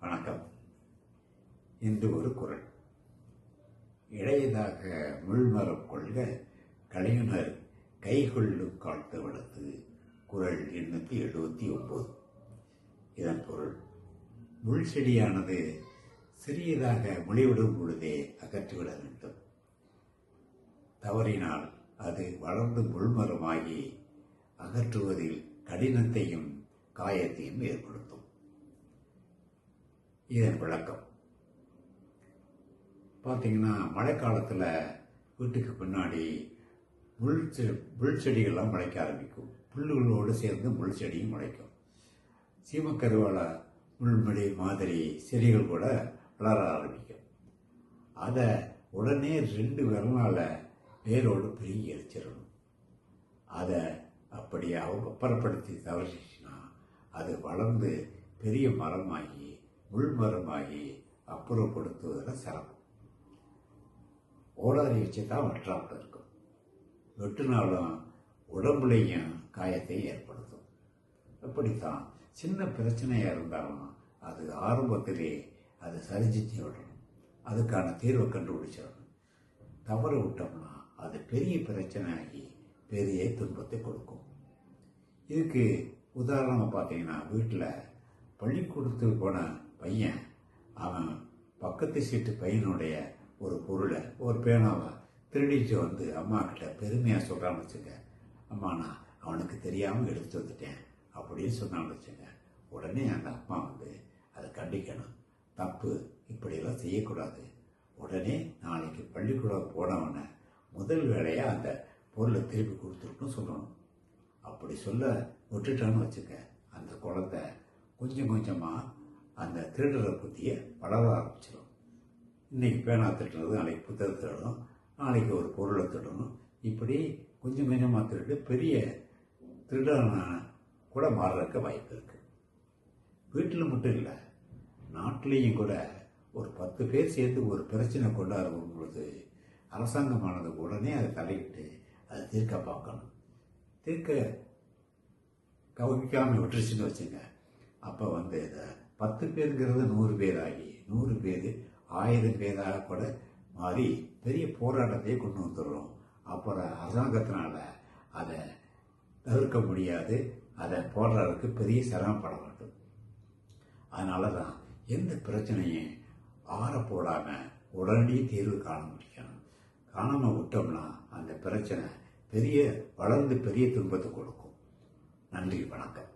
வணக்கம். இன்று ஒரு குறள். இளையதாக முள்மரம் கொள்க கலையுணர் கைகொள்ளும் காட்டு வளர்த்து. குறள் 879. இதன் பொருள், முள் செடியானது சிறியதாக முளைவிடும் பொழுதே அகற்றிவிட வேண்டும். தவறினால் அது வளர்ந்து முள்மரமாகி அகற்றுவதில் கடினத்தையும் காயத்தையும் ஏற்படுத்தும். இதன் விளக்கம் பார்த்தீங்கன்னா, மழைக்காலத்தில் வீட்டுக்கு பின்னாடி முள் செடிகள்லாம் முளைக்க ஆரம்பிக்கும். புல்லுகளோடு சேர்ந்து முள் செடியும் முளைக்கும். சீமக்கருவால முள்மடி மாதிரி செடிகள் கூட வளர ஆரம்பிக்கும். அதை உடனே 2 விரலால் வேரோடு பிரிங்கி எரிச்சிடணும். அதை அப்படி அப்புறப்படுத்தி தவறிச்சுன்னா அது வளர்ந்து பெரிய மரமாகி முள்மரமாகி அப்புறப்படுத்துவதில் சிரமம். ஓடாரி வச்சு தான் வெட்டாமல் இருக்கும். வெட்டினாலும் உடம்புலையும் காயத்தை ஏற்படுத்தும். அப்படித்தான் சின்ன பிரச்சனையாக இருந்தாலும் அது ஆரம்பத்திலே அது சரிஞ்சிச்சு விடணும். அதுக்கான தீர்வை கண்டுபிடிச்சிடணும். தவற விட்டோம்னா அது பெரிய பிரச்சனையாகி பெரிய துன்பத்தை கொடுக்கும். இதுக்கு உதாரணமாக பார்த்தீங்கன்னா, வீட்டில் பள்ளிக்கூடத்துக்கு போன பையன் அவன் பக்கத்து சீட்டு பையனுடைய ஒரு பொருளை, ஒரு பேனாவை திருடிட்டு வந்து அம்மா கிட்ட பெருமையாக சொல்கிறான்னு வச்சுங்க. அம்மா, நான் அவனுக்கு தெரியாமல் எடுத்து வந்துட்டேன் அப்படின்னு சொன்னான்னு வச்சுங்க. உடனே அந்த அம்மா வந்து அதை கண்டிக்கணும். தப்பு, இப்படியெல்லாம் செய்யக்கூடாது. உடனே நாளைக்கு பள்ளிக்கூடம் போனவனை முதல் வேலையாக அந்த பொருளை திருப்பி கொடுத்துருக்குன்னு சொல்லணும். அப்படி சொல்ல விட்டுட்டான்னு வச்சுக்க, அந்த குழந்தை கொஞ்சம் கொஞ்சமாக அந்த திருடுற புத்தியை வளர ஆரம்பிச்சிடும். இன்றைக்கி பேனா திருடுறது, நாளைக்கு புத்தகம் திருடணும், நாளைக்கு ஒரு பொருளை திருடணும். இப்படி கொஞ்சம் கொஞ்சமாக திருட்டு பெரிய திருடன கூட மாறுறதுக்கு வாய்ப்பு இருக்குது. வீட்டில் மட்டும் இல்லை, நாட்டிலையும் கூட ஒரு 10 பேர் சேர்த்து ஒரு பிரச்சனை கொண்டாடும் பொழுது அரசாங்கமானது உடனே அதை தலையிட்டு அதை தீர்க்க பார்க்கணும். தீர்க்க கவனிக்காமல் விட்டுருச்சுன்னு வச்சுங்க, அப்போ வந்து இதை 10 பேருங்கிறது 100 பேர் ஆகி 100 பேர் 1000 பேராக கூட மாறி பெரிய போராட்டத்தையே கொண்டு வந்துடுறோம். அப்புறம் அரசாங்கத்தினால அதை தவிர்க்க முடியாது. அதை போடுறதுக்கு பெரிய சிரமப்பட வேண்டும். அதனால தான் எந்த பிரச்சனையும் ஆற போடாமல் உடனடி தீர்வு காண முடியும். காணாமல் விட்டோம்னா அந்த பிரச்சனை வளர்ந்து பெரிய துன்பத்தை கொடுக்கும். நன்றி, வணக்கம்.